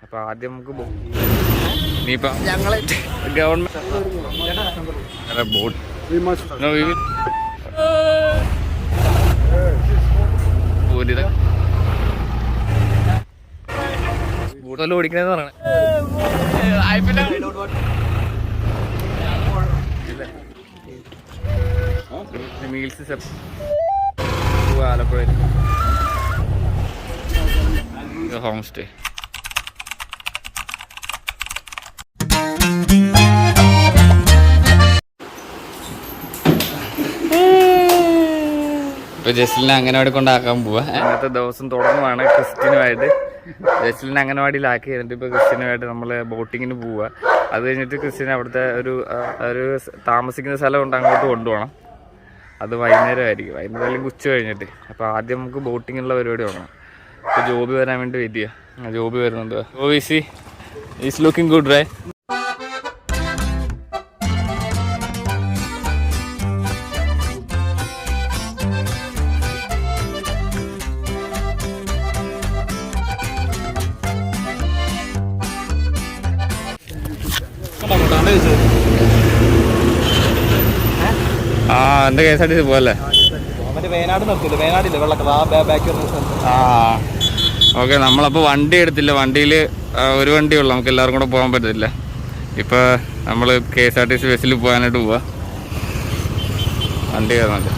അപ്പോൾ ആദ്യം നമുക്ക് ഇനിയിപ്പോൾ ഞങ്ങൾ ഗവൺമെൻറ് ബോട്ട് ബോട്ടെല്ലാം ഓടിക്കണേന്ന് പറയണേ. Meals Alappuzha home stay. ഇപ്പോൾ ജസ്ലിനെ അംഗനവാടി കൊണ്ടാക്കാൻ പോവാ. ഇന്നത്തെ ദിവസം തുടങ്ങുവാണ് ക്രിസ്ത്യനുമായിട്ട്. ജസ്ലിനെ അംഗനവാടിയിലാക്കി എന്നിട്ട് ഇപ്പോൾ ക്രിസ്ത്യനുമായിട്ട് നമ്മൾ ബോട്ടിങ്ങിന് പോവുക. അത് കഴിഞ്ഞിട്ട് ക്രിസ്ത്യൻ അവിടുത്തെ ഒരു താമസിക്കുന്ന സ്ഥലമുണ്ട്, അങ്ങോട്ട് കൊണ്ടുപോകണം. അത് വൈകുന്നേരമായിരിക്കും, വൈകുന്നേരം അല്ലെങ്കിൽ ഉച്ച കഴിഞ്ഞിട്ട്. അപ്പോൾ ആദ്യം നമുക്ക് ബോട്ടിങ്ങുള്ള പരിപാടി തുടങ്ങണം. അപ്പോൾ ജോബി വരാൻ വേണ്ടി വെയിറ്റ് ചെയ്യുക. ജോബി വരുന്നുണ്ട്. ജോബി ഈസ് ലുക്കിംഗ് ഗുഡ് റൈ. എൻ്റെ KSRTC പോകല്ലേ? ഓക്കെ, നമ്മളപ്പോൾ വണ്ടി എടുത്തില്ല. വണ്ടിയിൽ ഒരു വണ്ടിയുള്ളൂ, നമുക്ക് എല്ലാവർക്കും കൂടെ പോകാൻ പറ്റത്തില്ല. ഇപ്പോൾ നമ്മൾ KSRTC ബസ്സിൽ പോകാനായിട്ട് പോവാ. വണ്ടി കയറുന്നുണ്ട്.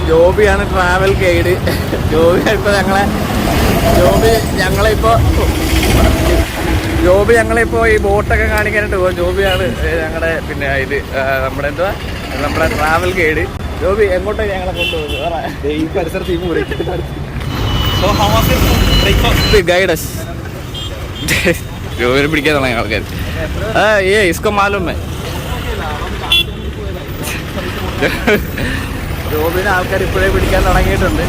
ജോബിയാണ് ട്രാവൽ ഗൈഡ്. ജോബി ഞങ്ങളിപ്പോൾ ഈ ബോട്ടൊക്കെ കാണിക്കാനായിട്ട് പോകും. ജോബിയാണ് ഞങ്ങളുടെ പിന്നെ നമ്മുടെ നമ്മുടെ ട്രാവൽ ഗൈഡ്. ജോബി എങ്ങോട്ടേക്ക് ഞങ്ങളെ കൊണ്ടുപോകുന്നത്? ഈ പരിസരത്ത് ഗൈഡസ് ജോബിനെ പിടിക്കാൻ തുടങ്ങിയ ആൾക്കാർ. ഇസ്കോ മാലൂമേ ജോബിനെ ആൾക്കാർ ഇപ്പോഴേ പിടിക്കാൻ തുടങ്ങിയിട്ടുണ്ട്.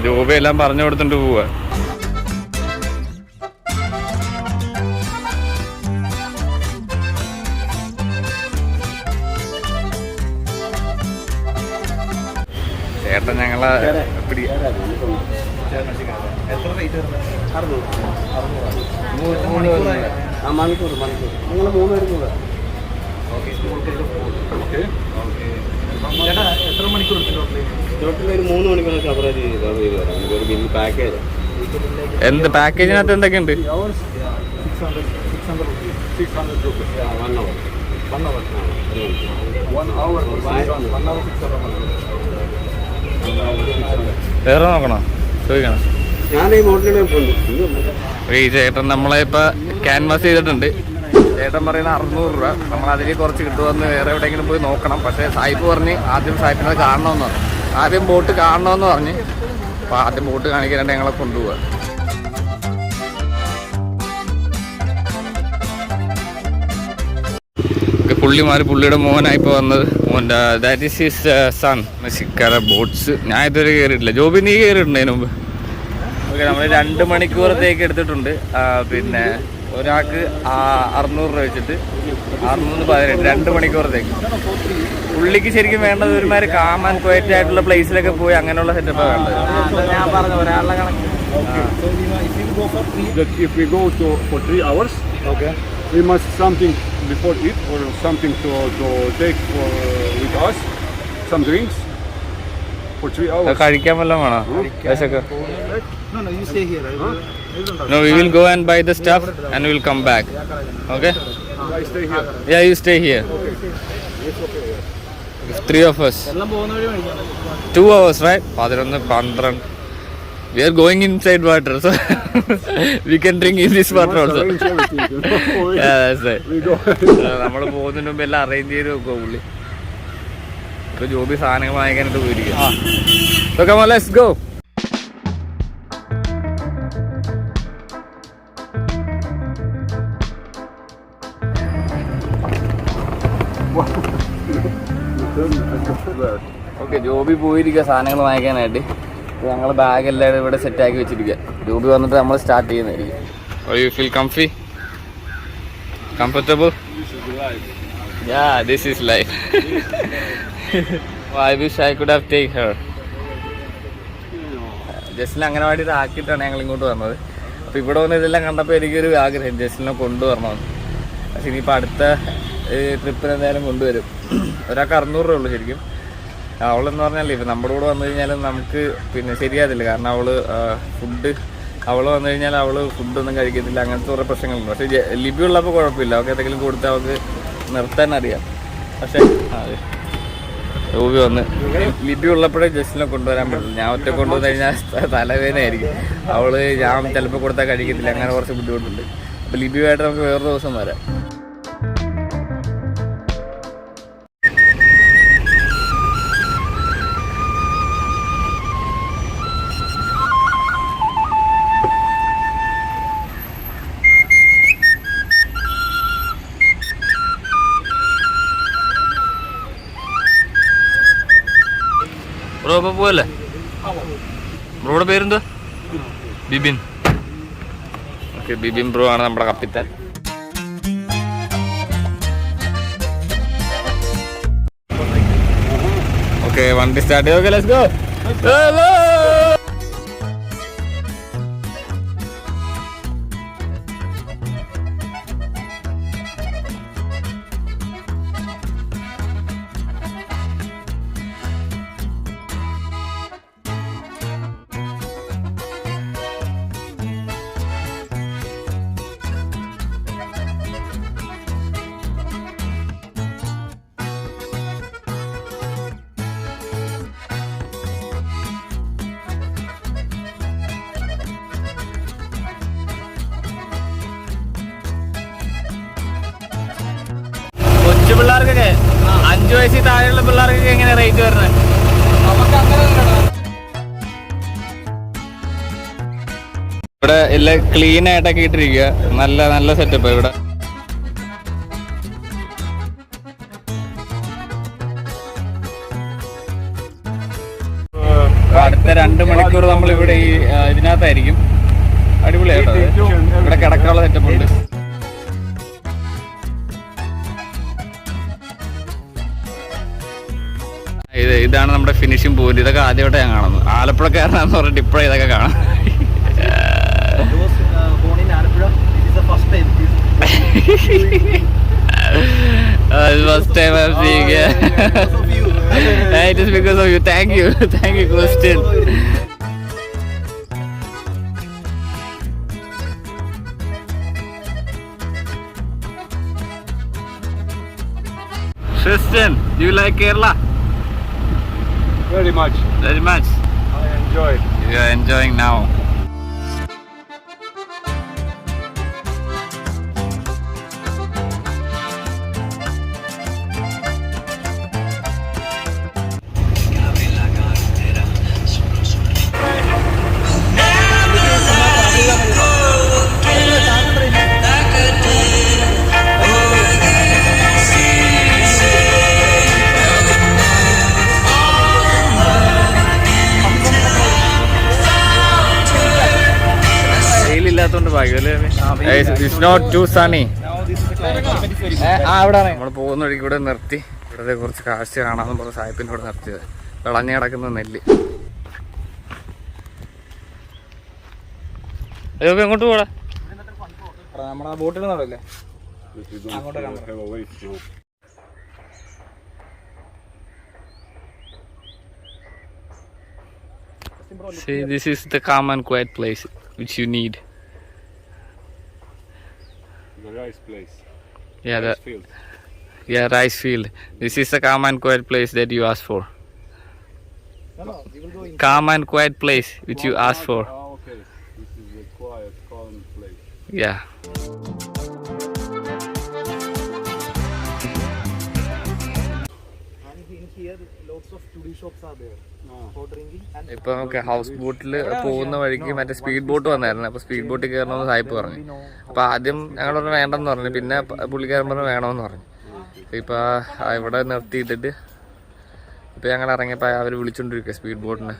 ജോബി എല്ലാം പറഞ്ഞു കൊടുത്തിട്ട് പോവാ. ചേട്ടൻ ഞങ്ങളെ മണിക്കൂർ നിങ്ങൾ 3 പേരും കൂടെ. എത്ര മണിക്കൂർ? ടോട്ടൽ ഒരു 3 മണിക്കൂർ കവറേജ് ചെയ്ത് പാക്കേജ്. എന്ത് പാക്കേജിനകത്ത് എന്തൊക്കെയുണ്ട്? 1 hour വേറെ നോക്കണോ? ചോദിക്കണം. ഈ ചേട്ടൻ നമ്മളെ ഇപ്പൊ ക്യാൻവാസ് ചെയ്തിട്ടുണ്ട്. ചേട്ടൻ പറയുന്ന 600 രൂപ. നമ്മൾ അതിൽ കുറച്ച് കിട്ടുമെന്ന് വേറെ എവിടെയെങ്കിലും പോയി നോക്കണം. പക്ഷേ സായിപ്പ് പറഞ്ഞ് ആദ്യം സായിപ്പിനെ കാണണമെന്ന് പറഞ്ഞു. ആദ്യം ബോട്ട് കാണണമെന്ന് പറഞ്ഞ്. അപ്പോൾ ആദ്യം ബോട്ട് കാണിക്കാനായിട്ട് ഞങ്ങളെ കൊണ്ടുപോവുക. പുള്ളിയുടെ മോനായിപ്പോൾ വന്നത്. മോൻ്റെ ദാറ്റ് ഈസ് ഹിസ് സൺ. മെസ്സിക്കാര ബോട്ട്സ് ഞാൻ ഇതുവരെ കയറിയിട്ടില്ല. ജോബി നീ കയറിയിട്ടുണ്ടതിന് മുമ്പ്? ഓക്കെ, നമ്മൾ 2 മണിക്കൂറത്തേക്ക് എടുത്തിട്ടുണ്ട്. പിന്നെ ഒരാൾക്ക് 600 രൂപ വെച്ചിട്ട് 618 2 മണിക്കൂറത്തേക്ക്. പുള്ളിക്ക് ശരിക്കും വേണ്ടത് ഒരുമാതിരി കാം ആൻഡ് ക്വയറ്റ് ആയിട്ടുള്ള പ്ലേസിലൊക്കെ പോയി അങ്ങനെയുള്ള സെറ്റപ്പാണ് വേണ്ടത്. ഞാൻ പറഞ്ഞു ഒരാളുടെ കണക്ക്. We must something before it or something to take with us, some drinks for 3 hours. കഴിക്കാൻ വല്ലതും വേണോ? No, you stay here. No, we will go and buy the stuff and we will come back. Okay? I stay here. Yeah, you stay here. Okay. Yes, okay. 3 of us. 2 hours, right? 11, 12. We are going inside water, so we can drink in this water also. Arrange everything, you know. Yeah, that's right. We go. നമ്മൾ പോകുന്നതിന് മുമ്പ് എല്ലാം arrange ചെയ്ത് വെക്കുക പുള്ളി. ഇപ്പൊ ജോബി സാധനങ്ങൾ വാങ്ങിക്കാനായിട്ട് പോയിരിക്കും. So come on, let's go. Okay, Joby പോയിരിക്കുക സാധനങ്ങൾ വാങ്ങിക്കാനായിട്ട്. ഞങ്ങൾ ബാഗ് എല്ലാവരും ഇവിടെ സെറ്റാക്കി വെച്ചിരിക്കുക. ജോബി വന്നിട്ട് നമ്മൾ സ്റ്റാർട്ട് ചെയ്യുന്നതായിരിക്കും. You feel comfy? Comfortable? This is life. Yeah, this is life. I wish I could have taken her. ജസ്റ്റിനെ അംഗനവാടിയിൽ ആക്കിയിട്ടാണ് ഞങ്ങൾ ഇങ്ങോട്ട് വന്നത്. അപ്പോൾ ഇവിടെ വന്ന് ഇതെല്ലാം കണ്ടപ്പോൾ എനിക്കൊരു ആഗ്രഹം ജസ്റ്റിനെ കൊണ്ടുവരണമെന്ന്. പക്ഷേ ഇനിയിപ്പോൾ അടുത്ത ട്രിപ്പിന് എന്തായാലും കൊണ്ടുവരും. ഒരാൾക്ക് 600 രൂപ ഉള്ളൂ ശരിക്കും. അവളെന്ന് പറഞ്ഞാൽ ഇപ്പം നമ്മുടെ കൂടെ വന്നു കഴിഞ്ഞാലും നമുക്ക് പിന്നെ ശരിയാതില്ല. കാരണം അവൾ വന്നു കഴിഞ്ഞാൽ അവൾ ഫുഡൊന്നും കഴിക്കത്തില്ല. അങ്ങനത്തെ കുറേ പ്രശ്നങ്ങളുണ്ട്. പക്ഷേ ലിബി ഉള്ളപ്പോൾ കുഴപ്പമില്ല. അവൾക്ക് എന്തെങ്കിലും കൊടുത്താൽ അവൾക്ക് നിർത്താൻ അറിയാം. പക്ഷേ ജോബി വന്ന് ലിബി ഉള്ളപ്പോഴേ ജസ്റ്റിനെ കൊണ്ടുവരാൻ പറ്റില്ല. ഞാൻ ഒറ്റ കൊണ്ടുവന്നു കഴിഞ്ഞാൽ തലവേദനയായിരിക്കും. ഞാൻ ചിലപ്പോൾ കൊടുത്താൽ കഴിക്കത്തില്ല. അങ്ങനെ കുറച്ച് ബുദ്ധിമുട്ടുണ്ട്. അപ്പോൾ ലിബിയുമായിട്ട് നമുക്ക് വേറൊരു ദിവസം വരാം. ബ്രോ അപ്പോൾ പോവല്ലേ? ബ്രോയുടെ പേരെന്താ? ബിബിൻ. ഓക്കെ, ബിബിൻ ബ്രോ ആണ് നമ്മുടെ കപ്പിത്താൻ. ഓക്കെ, വണ്ടി സ്റ്റാർട്ട് ചെയ്ത്. Okay, let's go. കൊച്ചു പിള്ളേർക്കൊക്കെ 5 വയസ്സിൽ താഴെയുള്ള പിള്ളേർക്കൊക്കെ എങ്ങനെ റേറ്റ് വരുന്നത്? ഇവിടെ എല്ലാം ക്ലീൻ ആയിട്ടൊക്കെ ഇട്ടിരിക്കുക. നല്ല സെറ്റപ്പ് ഇവിടെ. അടുത്ത 2 മണിക്കൂർ നമ്മൾ ഇവിടെ ഈ ഇതിനകത്തായിരിക്കും. അടിപൊളിയായിട്ടോ. ഇവിടെ കിടക്കാനുള്ള സെറ്റപ്പ് ഉണ്ട്. ഇതാണ് നമ്മുടെ ഫിനിഷിംഗ് പോയിന്റ്. ഇതൊക്കെ ആദ്യമായിട്ട് ഞാൻ കാണുന്നു. ആലപ്പുഴക്കാരനാന്ന് പറഞ്ഞിട്ട് ഇപ്പോഴേ ഇതൊക്കെ കാണാം. First time I'm seeing it. It is because of you. Thank you, Christian. Christian, do you like Kerala? Very much. Very much. I enjoy. You are enjoying now. It's not too sunny. നമ്മൾ പോകുന്ന വഴിക്ക് ഇവിടെ നിർത്തി. ഇവിടെ കുറച്ച് കാഴ്ച കാണാമെന്ന് പറഞ്ഞ സാഹിബിൻ്റെ ഇവിടെ നിർത്തിയത്. വിളഞ്ഞു കിടക്കുന്ന നെല്ല്. അയ്യോ, എങ്ങോട്ട് പോടാ? നമ്മുടെ ബോട്ടിൽ നടല്ലേ? See, this is the calm and quiet place which you need. The rice place. Yeah, Rice field. rice field. This is the calm and quiet place that you asked for. calm and quiet place which you asked for. Okay. This is a quiet, calm place. Yeah. And in here, lots of tourist shops are there for drinking. And ഇപ്പൊ നമുക്ക് house ബോട്ടിൽ പോകുന്ന വഴിക്ക് മറ്റേ speed boat വന്നായിരുന്നു. അപ്പൊ speed ബോട്ടിൽ കയറണമെന്ന് സായിപ്പ് പറഞ്ഞു. അപ്പൊ ആദ്യം ഞങ്ങൾ പറഞ്ഞു വേണ്ടെന്ന് പറഞ്ഞു. പിന്നെ പുള്ളിക്കാരൻ പറഞ്ഞു വേണമെന്ന് പറഞ്ഞു. ഇപ്പൊ ഇവിടെ നിർത്തിയിട്ടിട്ട് ഇപ്പൊ ഞങ്ങൾ ഇറങ്ങിയപ്പോ അവര് വിളിച്ചോണ്ടിരിക്കുക സ്പീഡ് ബോട്ടിനെ.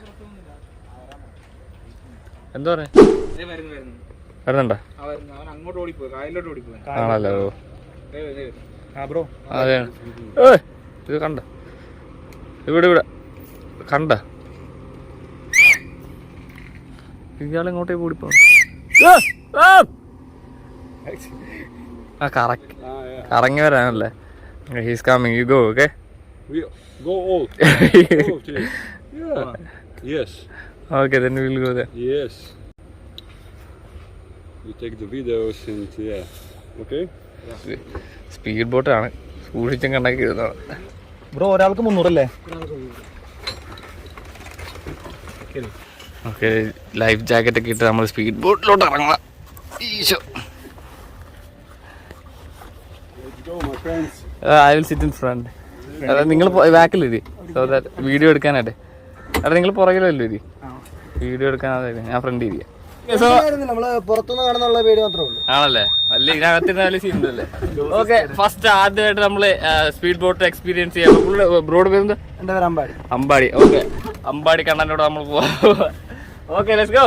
എന്താ പറഞ്ഞു വരുന്നുണ്ടോ? ആണല്ലോ. അതെ ഇത് കണ്ട ഇവിടെ കണ്ട ഇയാളെങ്ങോട്ടേ കൂടിപ്പോ കറങ്ങി വരാനല്ലേ. He's coming. You go. Okay We go all. Yeah. Yes. Okay, then we will go there. Yes. We take the videos and yeah. Okay. Speed ബോട്ടാണ്. സൂക്ഷിച്ചും കണ്ടൊക്കെ ഇരുന്നതാണ്. ബ്രോ ഒരാൾക്ക് 300 അല്ലേ? ഓക്കെ ലൈഫ് ജാക്കറ്റ് ഒക്കെ ഇട്ട് നമ്മൾ സ്പീഡ് ബോട്ടിലോട്ട് ഇറങ്ങാം. Eesho. Let's go, my friends. I will sit in front. അതായത് നിങ്ങൾ ബാക്കിലിരി സോ ദാറ്റ് വീഡിയോ എടുക്കാനായിട്ട്. അല്ല നിങ്ങൾ പുറകിലല്ലോ ഇരി. വീഡിയോ എടുക്കാനായിട്ട് ഞാൻ ഫ്രണ്ട് ഇരിക്കാം. നമ്മള് പുറത്തുനിന്ന് കാണുന്നുള്ള വീഡിയോ മാത്രമേ ഉള്ളൂ. ആണല്ലേ? അല്ല ഇതിനകത്തിന് നല്ല സീൻ ഉണ്ടല്ലേ? ഓക്കെ ഫസ്റ്റ് ആദ്യമായിട്ട് നമ്മള് സ്പീഡ് ബോട്ട് എക്സ്പീരിയൻസ് ചെയ്യാം. ബ്രോഡ് പേര് എന്റെ പേര് അമ്പാടി. അമ്പാടി. ഓക്കെ അമ്പാടി കണ്ണനോട് നമ്മൾ പോവാം. Okay let's go.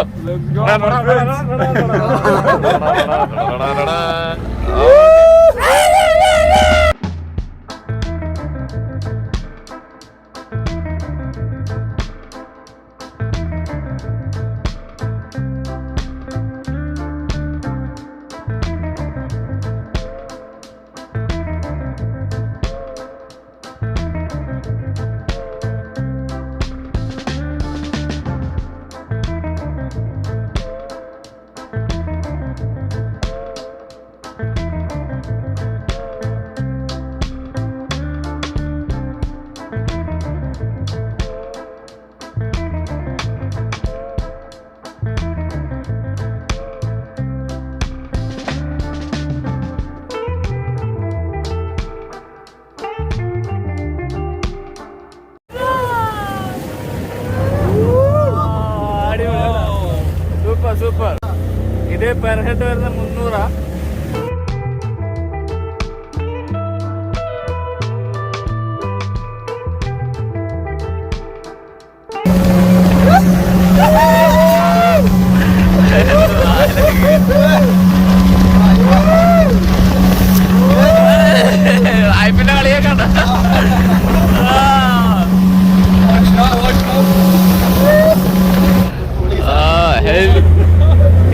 സൂപ്പർ. ഇത് പെർ ഹെഡ് വരുന്ന 300. പിന്നെ കളിയൊക്കെ കണ്ട.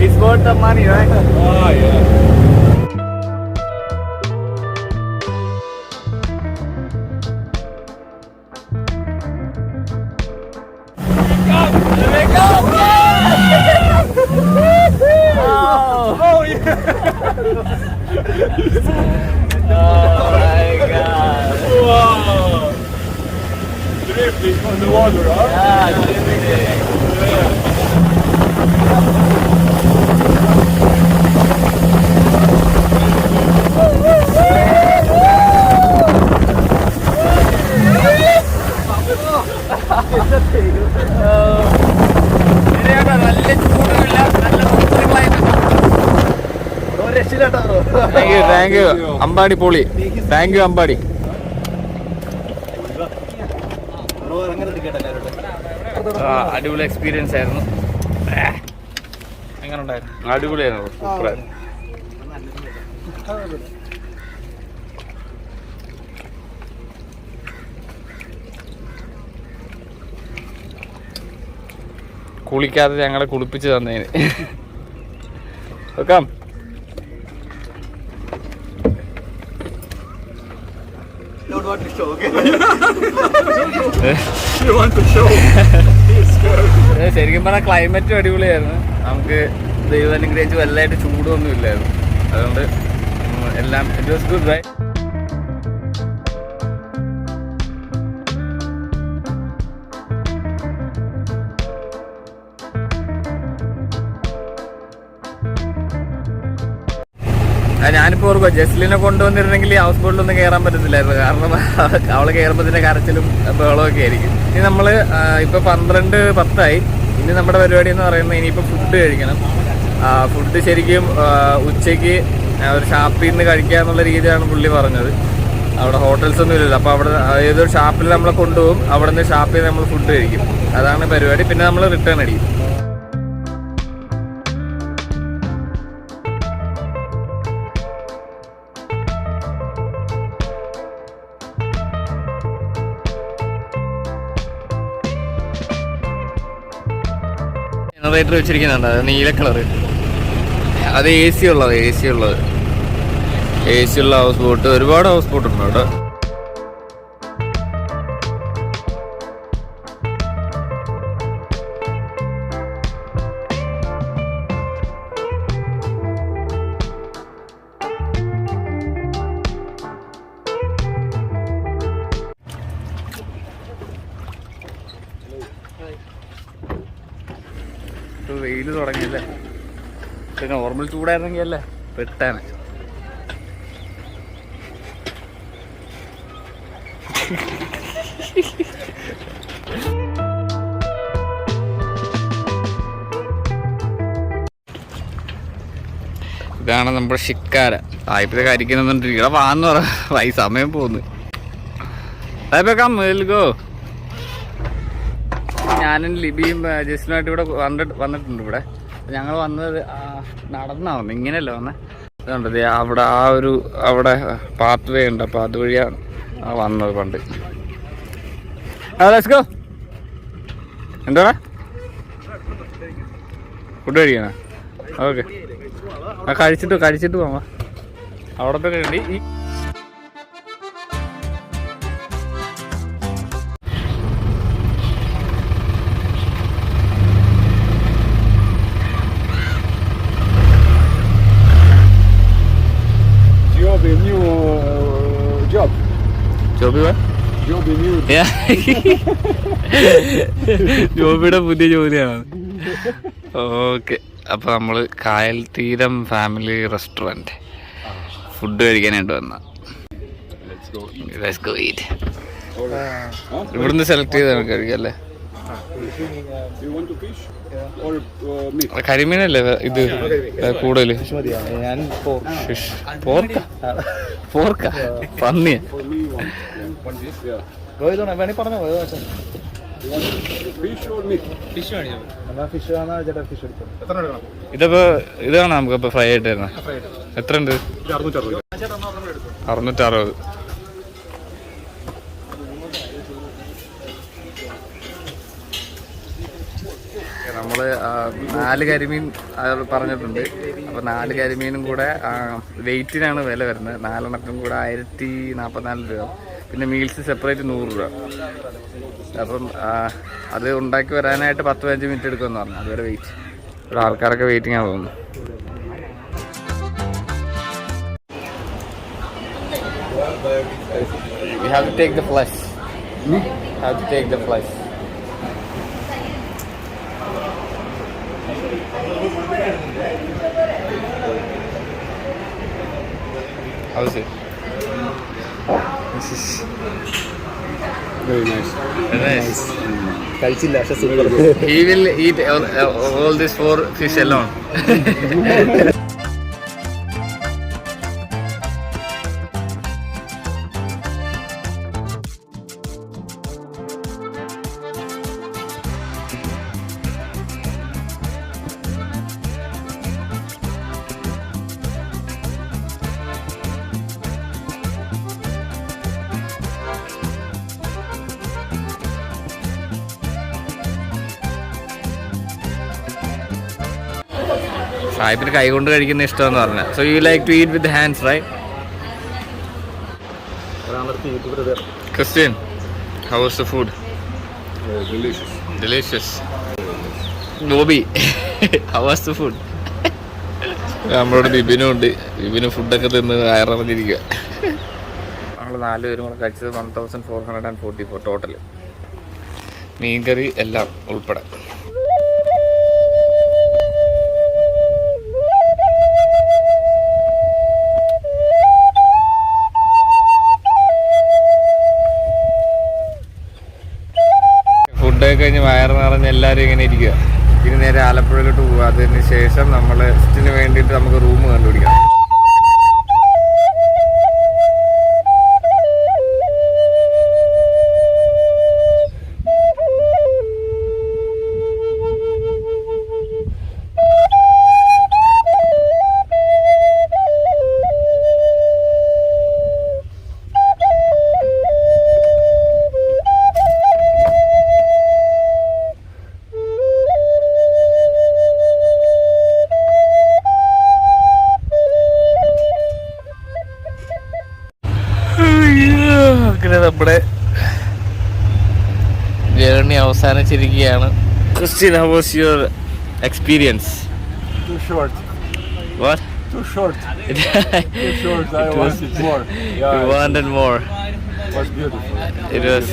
It's worth the money, right? Ah, yeah. Oh yeah! Oh my God! Wow! Drifting on the water, huh? Yeah, drifting. നല്ല ചൂടുമില്ല, നല്ല താങ്ക് യു അമ്പാടി പൊളി. Thank you Ambadi. അടിപൊളി എക്സ്പീരിയൻസ് ആയിരുന്നു. എങ്ങനെ ഉണ്ടായിരുന്നു? അടിപൊളിയായിരുന്നു. സൂപ്പറായിരുന്നു. കുളിക്കാതെ ഞങ്ങളെ കുളിപ്പിച്ച് തന്നതിന്. ഓക്കെ ശരിക്കും പറഞ്ഞാൽ ക്ലൈമറ്റും അടിപൊളിയായിരുന്നു. നമുക്ക് ദൈവം അനുഗ്രഹിച്ച് വലുതായിട്ട് ചൂടൊന്നും ഇല്ലായിരുന്നു. അതുകൊണ്ട് എല്ലാം ഇറ്റ് വാസ് ഗുഡ് റൈറ്റ്. ഞാനിപ്പോൾ ഓർക്കുക ജസ്ലിനെ കൊണ്ടുവന്നിരുന്നെങ്കിൽ ഈ ഹൗസ് ബോട്ടിലൊന്നും കയറാൻ പറ്റത്തില്ലായിരുന്നു. കാരണം അവള് കയറുമ്പോഴത്തേൻ്റെ കരച്ചിലും ബഹളമൊക്കെ ആയിരിക്കും. ഇനി നമ്മൾ ഇപ്പോൾ 12:10 ഇനി നമ്മുടെ പരിപാടി എന്ന് പറയുന്നത് ഇനിയിപ്പോൾ ഫുഡ് കഴിക്കണം. ഫുഡ് ശരിക്കും ഉച്ചയ്ക്ക് ഒരു ഷാപ്പിൽ നിന്ന് കഴിക്കുക എന്നുള്ള രീതിയാണ് പുള്ളി പറഞ്ഞത്. അവിടെ ഹോട്ടൽസ് ഒന്നും ഇല്ലല്ലോ. അപ്പോൾ അവിടെ ഏതൊരു ഷാപ്പിൽ നമ്മളെ കൊണ്ടുപോകും. അവിടെ നിന്ന് ഷാപ്പിൽ നിന്ന് നമ്മൾ ഫുഡ് കഴിക്കും. അതാണ് പരിപാടി. പിന്നെ നമ്മൾ റിട്ടേൺ അടിക്കും. ജനറേറ്റർ വെച്ചിരിക്കുന്നുണ്ട്, അത് നീല കളറ്. അത് എ സി ഉള്ളത് എ സി ഉള്ള ഹൗസ് ബോട്ട്. ഒരുപാട് ഹൗസ് ബോട്ട് ഉണ്ട് അവിടെ. വെയിൽ തുടങ്ങിയല്ലേ. നോർമൽ ചൂടായിരുന്നെങ്കിൽ അല്ലേ പെട്ടാണ്. ഇതാണ് നമ്മുടെ ഷിക്കാര. സായിപ്പിനെ കരിക്കുന്നുണ്ടിരിക്കണം. വാന്ന് പറ സമയം പോകുന്നു. സായിപ്പോ ഞാനും ലിബിയും ജസ്റ്റിനുമായിട്ട് ഇവിടെ വന്നിട്ടുണ്ട്. ഇവിടെ ഞങ്ങൾ വന്നത് നടന്നാവുന്നു, ഇങ്ങനെയല്ല വന്നേ. അതുകൊണ്ട് അവിടെ അവിടെ പാത്ത് വേ ഉണ്ട്. അപ്പോൾ അതുവഴിയാണ് വന്നത് പണ്ട്. Let's go. എന്താ ഫുഡ് കഴിക്കണോ? ഓക്കെ, കഴിച്ചിട്ട് പോവാ. അവിടെ പോയി കഴിയണ്ടി. ജോബിയുടെ പുതിയ ജോലിയാണ്. ഓക്കെ, അപ്പൊ നമ്മള് കായൽ തീരം ഫാമിലി റെസ്റ്റോറന്റ് ഫുഡ് കഴിക്കാനായിട്ട് വന്ന. ഇവിടുന്ന് സെലക്ട് ചെയ്ത് നമുക്ക് കഴിക്കല്ലേ. കരിമീനല്ലേ ഇത് കൂടുതൽ? ഫിഷ്. പോർക്ക പന്നിയ. ഇതിപ്പോ ഇതാണ് നമുക്കിപ്പോ ഫ്രൈ ആയിട്ട് തരുന്നത്. എത്ര ഉണ്ട്? 660. നമ്മള് 4 കരിമീൻ പറഞ്ഞിട്ടുണ്ട്. അപ്പോൾ 4 കരിമീനും കൂടെ വെയിറ്റിനാണ് വില വരുന്നത്. 4 കൂടെ 1044 രൂപ. പിന്നെ മീൽസ് സെപ്പറേറ്റ് 100 രൂപ. അപ്പം അത് ഉണ്ടാക്കി വരാനായിട്ട് 10-15 മിനിറ്റ് എടുക്കുമെന്ന് പറഞ്ഞു. അതുവരെ വെയിറ്റ്. ഇവിടെ ആൾക്കാരൊക്കെ വെയിറ്റിംഗ് ആണ് തോന്നുന്നു. We have to take the flesh. Have to take the flesh. How is it? This is very nice. Very nice. കഴിച്ചില്ല. He will eat all this 4 fish alone. സാഹിബിന് കൈ കൊണ്ട് കഴിക്കുന്ന ഇഷ്ടമെന്ന് പറഞ്ഞ. So you like to eat with hands, right? Christian, how was the food? Delicious. Delicious. Bobby, how was the food? നമ്മളോട് ബിബിനും ഉണ്ട്. ബിബിന് ഫുഡൊക്കെ തിന്ന് വയറിറങ്ങിയിരിക്കുക. നമ്മൾ 4 പേരും കൂടെ കഴിച്ചത് 1444 ടോട്ടൽ, മീൻകറി എല്ലാം ഉൾപ്പെടെ. കഴിഞ്ഞ് വയറ് നിറഞ്ഞ് എല്ലാവരും ഇങ്ങനെ ഇരിക്കുക. ഇനി നേരെ ആലപ്പുഴയിലോട്ട് പോകുക. അതിന് ശേഷം നമ്മൾ ടെസ്റ്റിന് വേണ്ടിയിട്ട് നമുക്ക് റൂം കണ്ടുപിടിക്കാം. നമ്മുടെ ജേർണി അവസാനിച്ചിരിക്കുകയാണ്. Christian, how was your experience? Too short. What? Too short. Too short. I wanted more. Yeah, You wanted more. it was beautiful. It was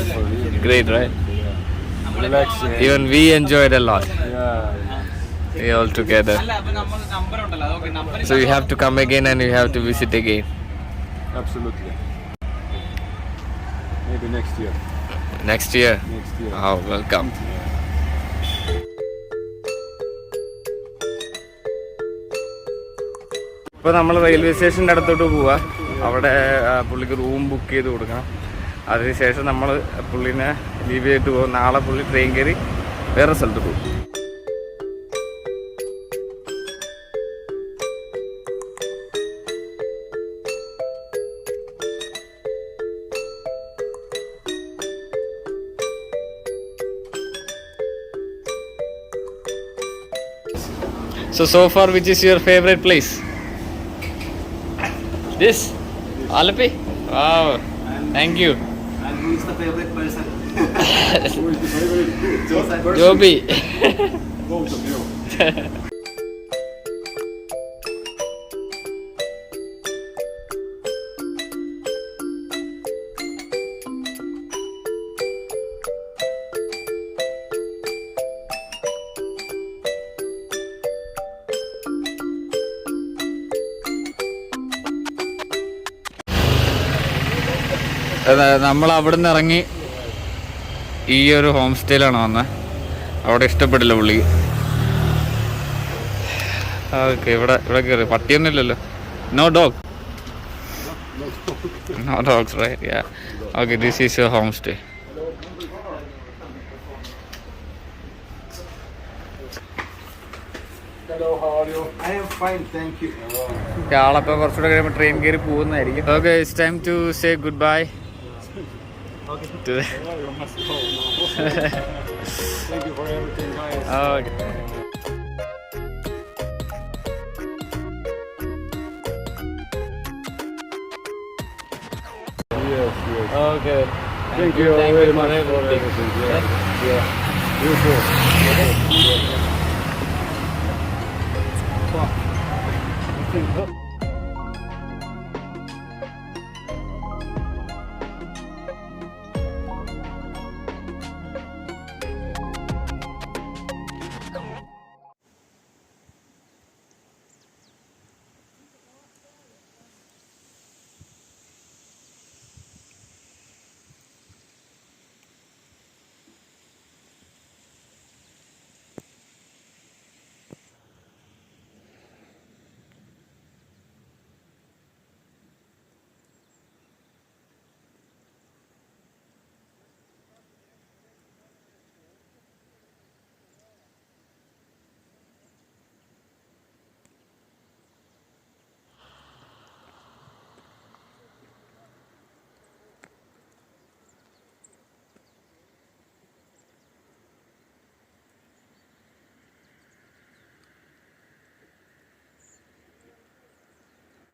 great, right? Relaxing. Even we enjoyed a lot. Yeah. We all together. So you have to come again and you have to visit again. Absolutely. Maybe next year. Next year. Next year. Oh, welcome. ഇപ്പോൾ നമ്മൾ railway സ്റ്റേഷൻ്റെ അടുത്തോട്ട് പോവുക. അവിടെ പുള്ളിക്ക് room book ചെയ്ത് കൊടുക്കണം. അതിനുശേഷം നമ്മൾ പുള്ളിനെ ലീവ് ചെയ്തിട്ട് പോകും. നാളെ പുള്ളി ട്രെയിൻ കയറി വേറെ സ്ഥലത്ത് പോകും. So far, which is your favorite place? This? Alapi? Wow, thank you. And who is the favorite person? Who is the favorite person? Joby. Both of you. നമ്മൾ അവിടെ നിന്ന് ഇറങ്ങി ഈ ഒരു ഹോം സ്റ്റേയിലാണ് വന്നത്. അവിടെ ഇഷ്ടപ്പെട്ടില്ല പുള്ളി. ഓക്കെ, ഇവിടെ കയറി. പട്ടിയൊന്നും ഇല്ലല്ലോ. No dog. No dogs, right? Yeah. Okay, this is your home stay. Hello, how are you? I am fine, thank you. ആളപ്പോൾ കുറച്ചുകൂടെ കഴിയുമ്പോൾ ട്രെയിൻ കയറി പോകുന്നതായിരിക്കും. Okay, it's time to say goodbye. Okay. Oh, you must go now. Thank you for everything, guys. Okay. Yes, yes. Okay, Thank you very much for everything. Yeah. Yeah. You too. Okay. Yeah.